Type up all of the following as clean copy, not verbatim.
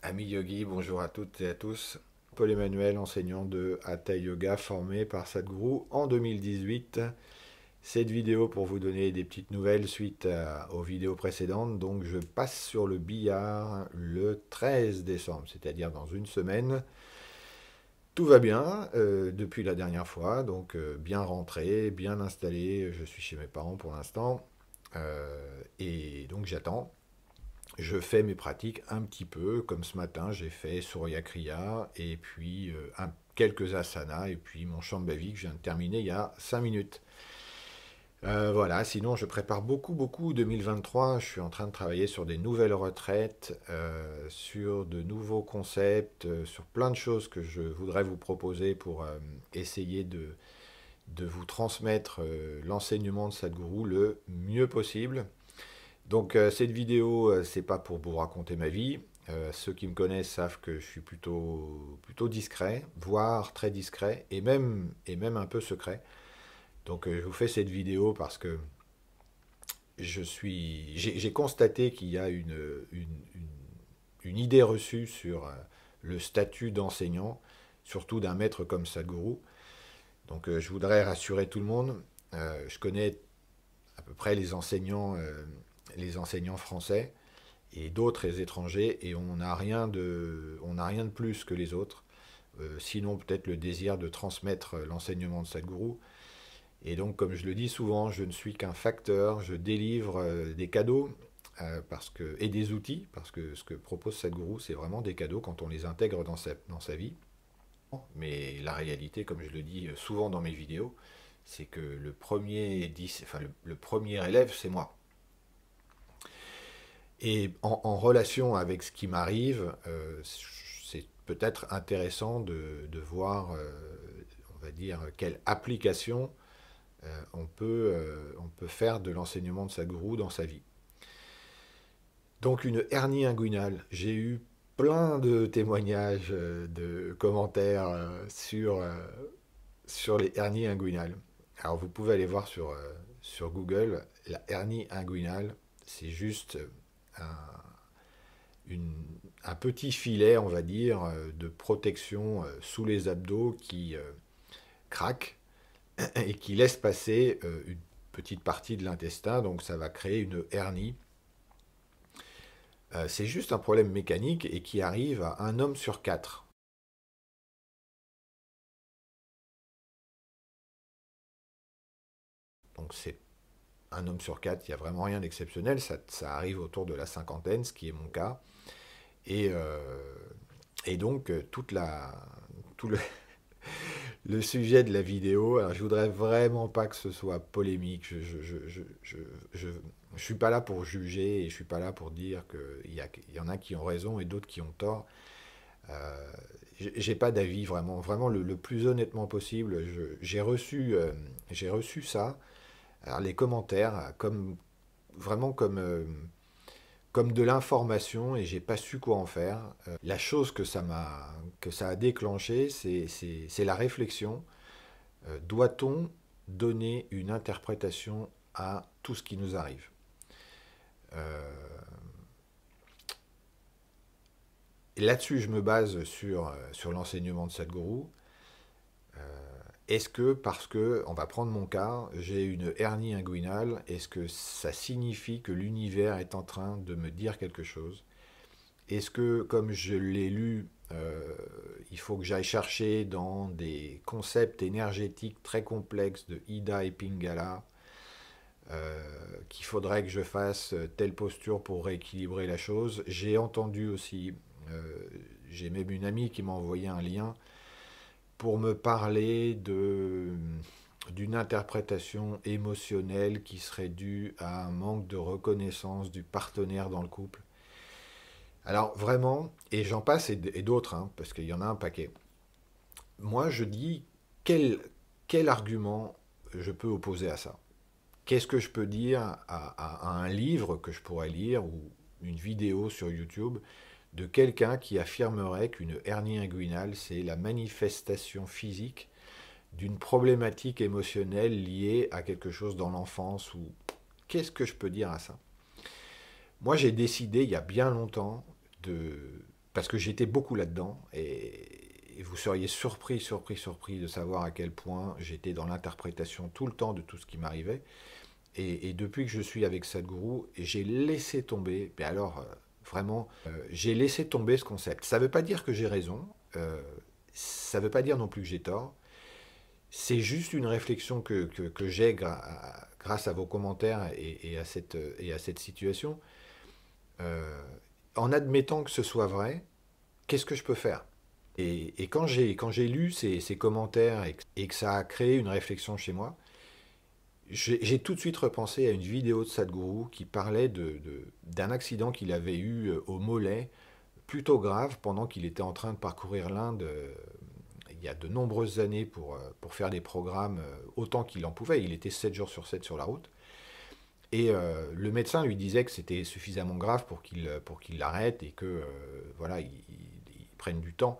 Ami yogi, bonjour à toutes et à tous. Paul Emmanuel, enseignant de Hatha Yoga, formé par Sadhguru en 2018. Cette vidéo pour vous donner des petites nouvelles suite aux vidéos précédentes. Donc je passe sur le billard le 13 décembre, c'est-à-dire dans une semaine. Tout va bien depuis la dernière fois, donc bien rentré, bien installé. Je suis chez mes parents pour l'instant. Et donc j'attends. Je fais mes pratiques un petit peu, comme ce matin, j'ai fait Surya Kriya, et puis quelques asanas, et puis mon Shambhavi que je viens de terminer il y a 5 minutes. Voilà, sinon je prépare beaucoup 2023. Je suis en train de travailler sur des nouvelles retraites, sur de nouveaux concepts, sur plein de choses que je voudrais vous proposer pour essayer de vous transmettre l'enseignement de Sadhguru le mieux possible. Donc cette vidéo, c'est pas pour vous raconter ma vie. Ceux qui me connaissent savent que je suis plutôt discret, voire très discret, et même un peu secret. Donc je vous fais cette vidéo parce que j'ai constaté qu'il y a une idée reçue sur le statut d'enseignant, surtout d'un maître comme Sadhguru. Donc je voudrais rassurer tout le monde. Je connais à peu près les enseignants français et d'autres étrangers, et on n'a rien de plus que les autres, sinon peut-être le désir de transmettre l'enseignement de Sadhguru. Et donc, comme je le dis souvent, je ne suis qu'un facteur, je délivre des cadeaux et des outils, parce que ce que propose Sadhguru, c'est vraiment des cadeaux quand on les intègre dans sa vie. Mais la réalité, comme je le dis souvent dans mes vidéos, c'est que le premier élève, c'est moi. Et en relation avec ce qui m'arrive, c'est peut-être intéressant de voir, on va dire, quelle application on peut faire de l'enseignement de Sadhguru dans sa vie. Donc une hernie inguinale, j'ai eu plein de témoignages, de commentaires sur les hernies inguinales. Alors vous pouvez aller voir sur Google, la hernie inguinale, c'est juste un, une- un petit filet, on va dire, de protection sous les abdos qui craque et qui laisse passer une petite partie de l'intestin, donc ça va créer une hernie. C'est juste un problème mécanique et qui arrive à un homme sur quatre. Donc c'est un homme sur quatre, il n'y a vraiment rien d'exceptionnel, ça arrive autour de la cinquantaine, ce qui est mon cas. Et, et donc tout le sujet de la vidéo, alors je voudrais vraiment pas que ce soit polémique, je suis pas là pour juger et je suis pas là pour dire qu'il y en a qui ont raison et d'autres qui ont tort. Euh, j'ai pas d'avis vraiment le plus honnêtement possible. J'ai reçu ça. Alors les commentaires vraiment comme de l'information et j'ai pas su quoi en faire. La chose que ça a déclenché, c'est la réflexion. Doit-on donner une interprétation à tout ce qui nous arrive? Euh, et là-dessus, je me base sur l'enseignement de Sadhguru. Est-ce que, parce que, on va prendre mon cas, j'ai une hernie inguinale, est-ce que ça signifie que l'univers est en train de me dire quelque chose? Est-ce que, comme je l'ai lu, il faut que j'aille chercher dans des concepts énergétiques très complexes de Ida et Pingala, qu'il faudrait que je fasse telle posture pour rééquilibrer la chose? J'ai entendu aussi, euh, j'ai même une amie qui m'a envoyé un lien pour me parler d'une interprétation émotionnelle qui serait due à un manque de reconnaissance du partenaire dans le couple. Alors vraiment, et j'en passe et d'autres, hein, parce qu'il y en a un paquet. Moi, je dis quel argument je peux opposer à ça? Qu'est-ce que je peux dire à un livre que je pourrais lire ou une vidéo sur YouTube de quelqu'un qui affirmerait qu'une hernie inguinale, c'est la manifestation physique d'une problématique émotionnelle liée à quelque chose dans l'enfance ou qu'est-ce que je peux dire à ça? Moi, j'ai décidé il y a bien longtemps de parce que j'étais beaucoup là-dedans, et vous seriez surpris de savoir à quel point j'étais dans l'interprétation tout le temps de tout ce qui m'arrivait. Et depuis que je suis avec Sadhguru, j'ai laissé tomber, mais alors vraiment, j'ai laissé tomber ce concept. Ça ne veut pas dire que j'ai raison, ça ne veut pas dire non plus que j'ai tort, c'est juste une réflexion que j'ai grâce à vos commentaires et à cette situation. Euh, en admettant que ce soit vrai, qu'est-ce que je peux faire? Et quand j'ai lu ces commentaires et que ça a créé une réflexion chez moi, j'ai tout de suite repensé à une vidéo de Sadhguru qui parlait d'un accident qu'il avait eu au mollet, plutôt grave, pendant qu'il était en train de parcourir l'Inde il y a de nombreuses années pour faire des programmes autant qu'il en pouvait. Il était 7 jours sur 7 sur la route. Et le médecin lui disait que c'était suffisamment grave pour qu'il l'arrête et que voilà, il prenne du temps.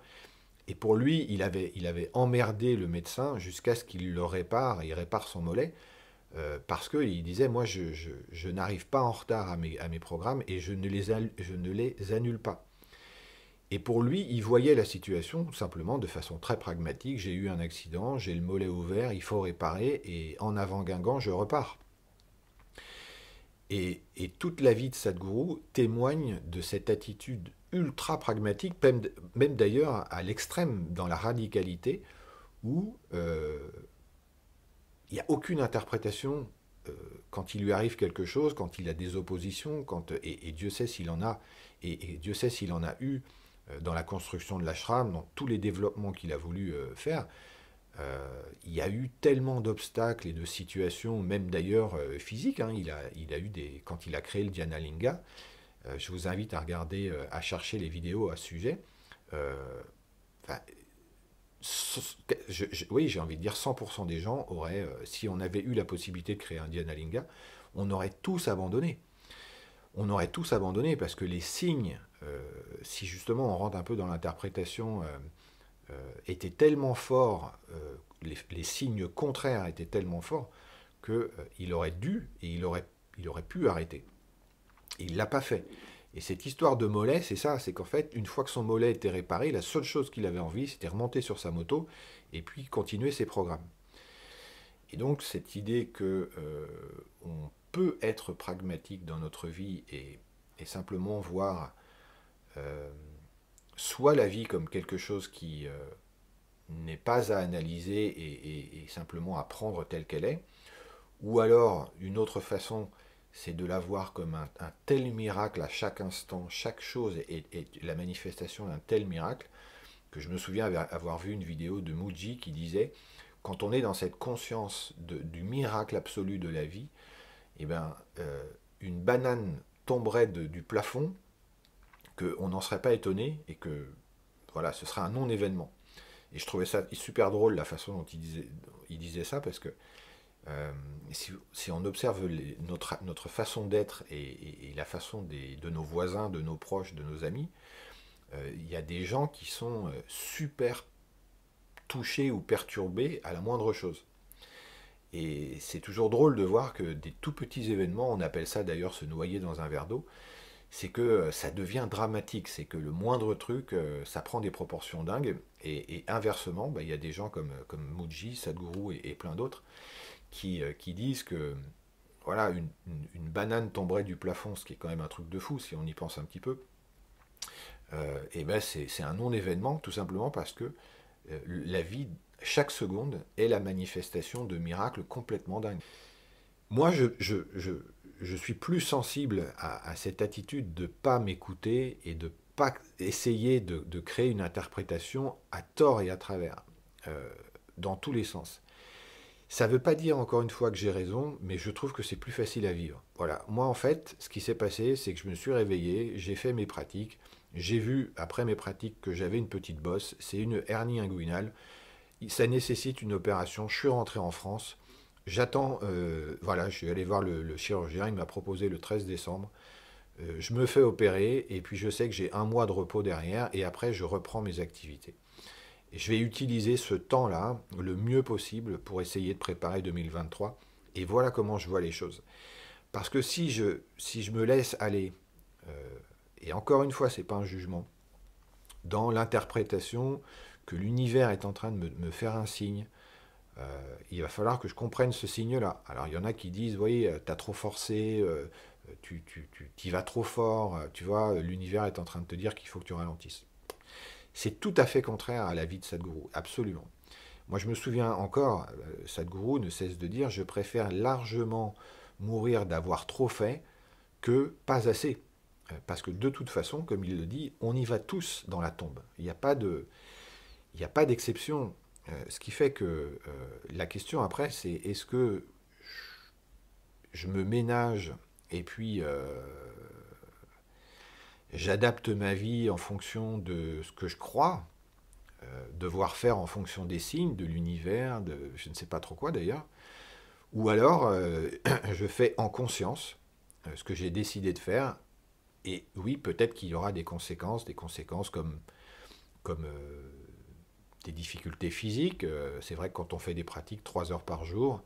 Et pour lui, il avait emmerdé le médecin jusqu'à ce qu'il le répare, il répare son mollet, parce qu'il disait, moi, je n'arrive pas en retard à mes programmes et je ne les annule pas. Et pour lui, il voyait la situation tout simplement de façon très pragmatique. J'ai eu un accident, j'ai le mollet ouvert, il faut réparer, et en avant Guingamp, je repars. Et toute la vie de Sadhguru témoigne de cette attitude ultra pragmatique, même d'ailleurs à l'extrême, dans la radicalité, où il n'y a aucune interprétation quand il lui arrive quelque chose, quand il a des oppositions, et Dieu sait s'il en a, et Dieu sait s'il en a eu dans la construction de l'ashram, dans tous les développements qu'il a voulu faire. Il y a eu tellement d'obstacles et de situations, même d'ailleurs physiques. Hein. Il a eu quand il a créé le Dhyana Linga, je vous invite à regarder, à chercher les vidéos à ce sujet. Euh, enfin, oui, j'ai envie de dire 100% des gens auraient, si on avait eu la possibilité de créer un Dhyana Linga, on aurait tous abandonné. On aurait tous abandonné parce que les signes, si justement on rentre un peu dans l'interprétation, étaient tellement forts, les signes contraires étaient tellement forts qu'il aurait dû et il aurait pu arrêter. Et il ne l'a pas fait. Et cette histoire de mollet, c'est ça, c'est qu'en fait, une fois que son mollet était réparé, la seule chose qu'il avait envie, c'était remonter sur sa moto et puis continuer ses programmes. Et donc cette idée que on peut être pragmatique dans notre vie et simplement voir euh, soit la vie comme quelque chose qui n'est pas à analyser et simplement à prendre telle qu'elle est, ou alors une autre façon, c'est de la voir comme un tel miracle à chaque instant, chaque chose est la manifestation d'un tel miracle, que je me souviens avoir vu une vidéo de Muji qui disait, quand on est dans cette conscience du miracle absolu de la vie, eh ben, une banane tomberait du plafond, qu'on n'en serait pas étonné et que voilà, ce serait un non-événement. Et je trouvais ça super drôle la façon dont il disait ça, parce que si on observe notre façon d'être et la façon de nos voisins, de nos proches, de nos amis, il y a des gens qui sont super touchés ou perturbés à la moindre chose. Et c'est toujours drôle de voir que des tout petits événements, on appelle ça d'ailleurs se noyer dans un verre d'eau, c'est que ça devient dramatique, c'est que le moindre truc, ça prend des proportions dingues, et inversement, bah, il y a des gens comme Muji, Sadhguru et plein d'autres qui disent que voilà, une banane tomberait du plafond, ce qui est quand même un truc de fou si on y pense un petit peu, et ben c'est un non-événement tout simplement parce que la vie, chaque seconde, est la manifestation de miracles complètement dingues. Moi, je suis plus sensible à cette attitude de ne pas m'écouter et de ne pas essayer de créer une interprétation à tort et à travers, dans tous les sens. Ça ne veut pas dire encore une fois que j'ai raison, mais je trouve que c'est plus facile à vivre. Voilà, moi en fait, ce qui s'est passé, c'est que je me suis réveillé, j'ai fait mes pratiques, j'ai vu après mes pratiques que j'avais une petite bosse, c'est une hernie inguinale, ça nécessite une opération, je suis rentré en France, j'attends, voilà, je suis allé voir le chirurgien, il m'a proposé le 13 décembre, je me fais opérer et puis je sais que j'ai un mois de repos derrière et après je reprends mes activités. Et je vais utiliser ce temps-là le mieux possible pour essayer de préparer 2023 et voilà comment je vois les choses. Parce que si je me laisse aller, et encore une fois, c'est pas un jugement, dans l'interprétation que l'univers est en train de me faire un signe. Il va falloir que je comprenne ce signe-là. Alors il y en a qui disent, oui, t'as trop forcé, tu y vas trop fort, tu vois, l'univers est en train de te dire qu'il faut que tu ralentisses. C'est tout à fait contraire à la vie de Sadhguru, absolument. Moi je me souviens encore, Sadhguru ne cesse de dire, je préfère largement mourir d'avoir trop fait que pas assez. Parce que de toute façon, comme il le dit, on y va tous dans la tombe. Il n'y a pas d'exception. Ce qui fait que la question après, c'est est-ce que je me ménage et puis j'adapte ma vie en fonction de ce que je crois devoir faire en fonction des signes, de l'univers, de je ne sais pas trop quoi d'ailleurs, ou alors je fais en conscience ce que j'ai décidé de faire, et oui, peut-être qu'il y aura des conséquences comme des difficultés physiques. C'est vrai que quand on fait des pratiques 3 heures par jour,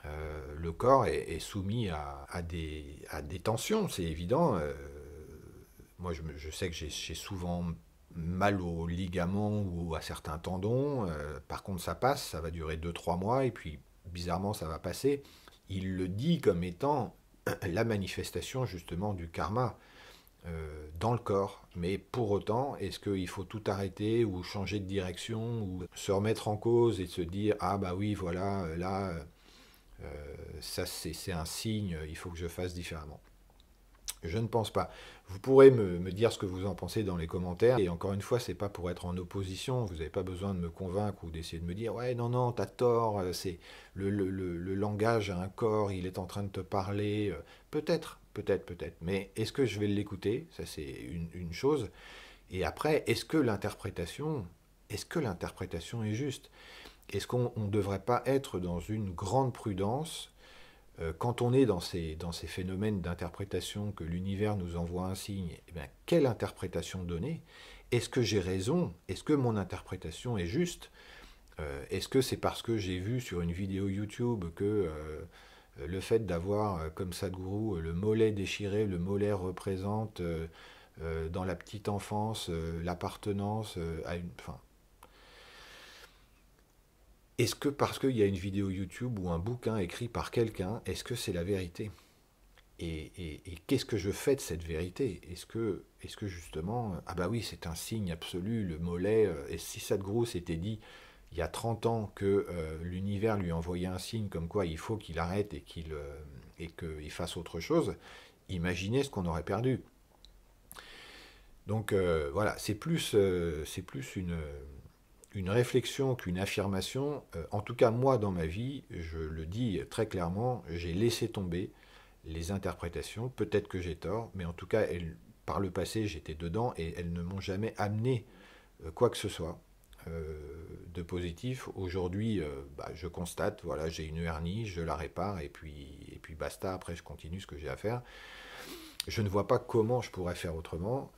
le corps est soumis à des tensions, c'est évident. Moi, je sais que j'ai souvent mal aux ligaments ou à certains tendons. Par contre, ça passe, ça va durer 2 3 mois, et puis bizarrement, ça va passer. Il le dit comme étant la manifestation justement du karma dans le corps. Mais pour autant, est-ce qu'il faut tout arrêter ou changer de direction ou se remettre en cause et se dire ah bah oui voilà là ça c'est un signe, il faut que je fasse différemment. Je ne pense pas. Vous pourrez me dire ce que vous en pensez dans les commentaires. Et encore une fois, c'est pas pour être en opposition. Vous n'avez pas besoin de me convaincre ou d'essayer de me dire ouais non non t'as tort. C'est le langage a un corps. Il est en train de te parler. Peut-être, peut-être, peut-être. Mais est-ce que je vais l'écouter? Ça c'est une chose. Et après, est-ce que l'interprétation est juste? Est-ce qu'on ne devrait pas être dans une grande prudence quand on est dans ces phénomènes d'interprétation, que l'univers nous envoie un signe, eh bien, quelle interprétation donner? Est-ce que j'ai raison? Est-ce que mon interprétation est juste? Est-ce que c'est parce que j'ai vu sur une vidéo YouTube que le fait d'avoir, comme Sadhguru, le mollet déchiré, le mollet représente dans la petite enfance l'appartenance à une... Enfin, est-ce que parce qu'il y a une vidéo YouTube ou un bouquin écrit par quelqu'un, est-ce que c'est la vérité? Et qu'est-ce que je fais de cette vérité? Est-ce que justement, ah bah oui, c'est un signe absolu, le mollet, et si Sadhguru s'était dit il y a 30 ans que l'univers lui envoyait un signe comme quoi il faut qu'il arrête et qu'il fasse autre chose, imaginez ce qu'on aurait perdu. Donc voilà, c'est plus une réflexion qu'une affirmation. En tout cas, moi, dans ma vie, je le dis très clairement, j'ai laissé tomber les interprétations. Peut-être que j'ai tort, mais en tout cas, par le passé, j'étais dedans et elles ne m'ont jamais amené quoi que ce soit de positif. Aujourd'hui, bah, je constate, voilà, j'ai une hernie, je la répare et puis basta. Après, je continue ce que j'ai à faire. Je ne vois pas comment je pourrais faire autrement.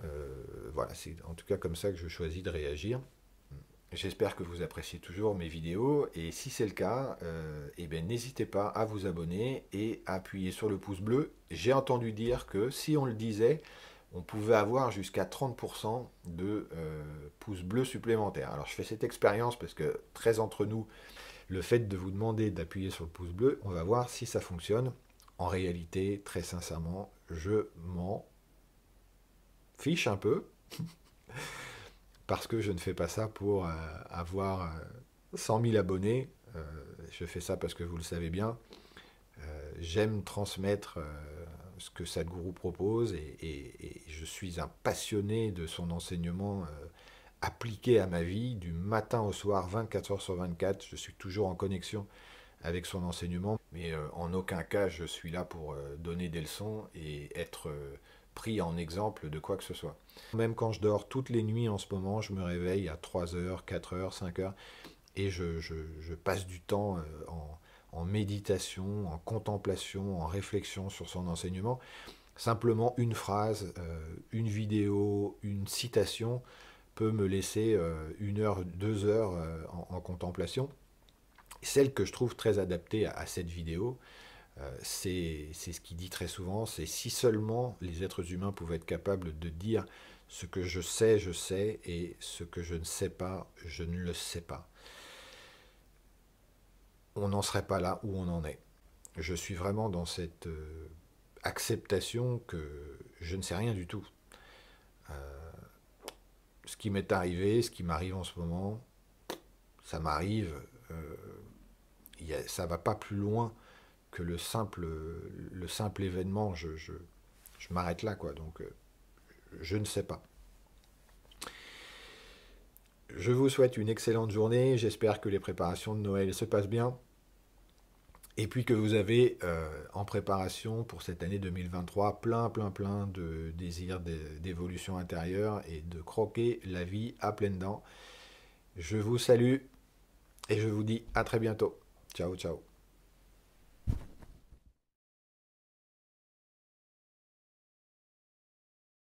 Voilà, c'est en tout cas comme ça que je choisis de réagir. J'espère que vous appréciez toujours mes vidéos et si c'est le cas, eh bien, n'hésitez pas à vous abonner et à appuyer sur le pouce bleu. J'ai entendu dire que si on le disait, on pouvait avoir jusqu'à 30% de pouces bleus supplémentaires. Alors je fais cette expérience parce que très entre nous, le fait de vous demander d'appuyer sur le pouce bleu, on va voir si ça fonctionne. En réalité, très sincèrement, je m'en fiche un peu. Parce que je ne fais pas ça pour avoir 100 000 abonnés. Je fais ça parce que vous le savez bien. J'aime transmettre ce que Sadhguru propose et je suis un passionné de son enseignement appliqué à ma vie du matin au soir, 24 heures sur 24. Je suis toujours en connexion avec son enseignement, mais en aucun cas je suis là pour donner des leçons et être pris en exemple de quoi que ce soit. Même quand je dors toutes les nuits en ce moment, je me réveille à 3 heures, 4 heures, 5 heures, et je passe du temps en méditation, en contemplation, en réflexion sur son enseignement. Simplement une phrase, une vidéo, une citation peut me laisser 1 heure, 2 heures en contemplation. Celle que je trouve très adaptée à cette vidéo, c'est ce qu'il dit très souvent, c'est si seulement les êtres humains pouvaient être capables de dire Ce que je sais, et ce que je ne sais pas, je ne le sais pas. On n'en serait pas là où on en est. Je suis vraiment dans cette acceptation que je ne sais rien du tout. Ce qui m'est arrivé, ce qui m'arrive en ce moment, ça m'arrive. euh, ça va pas plus loin que le simple événement. Je m'arrête là, quoi. Donc, je ne sais pas. Je vous souhaite une excellente journée. J'espère que les préparations de Noël se passent bien. Et puis que vous avez en préparation pour cette année 2023 plein de désirs d'évolution intérieure et de croquer la vie à pleines dents. Je vous salue et je vous dis à très bientôt. Ciao, ciao.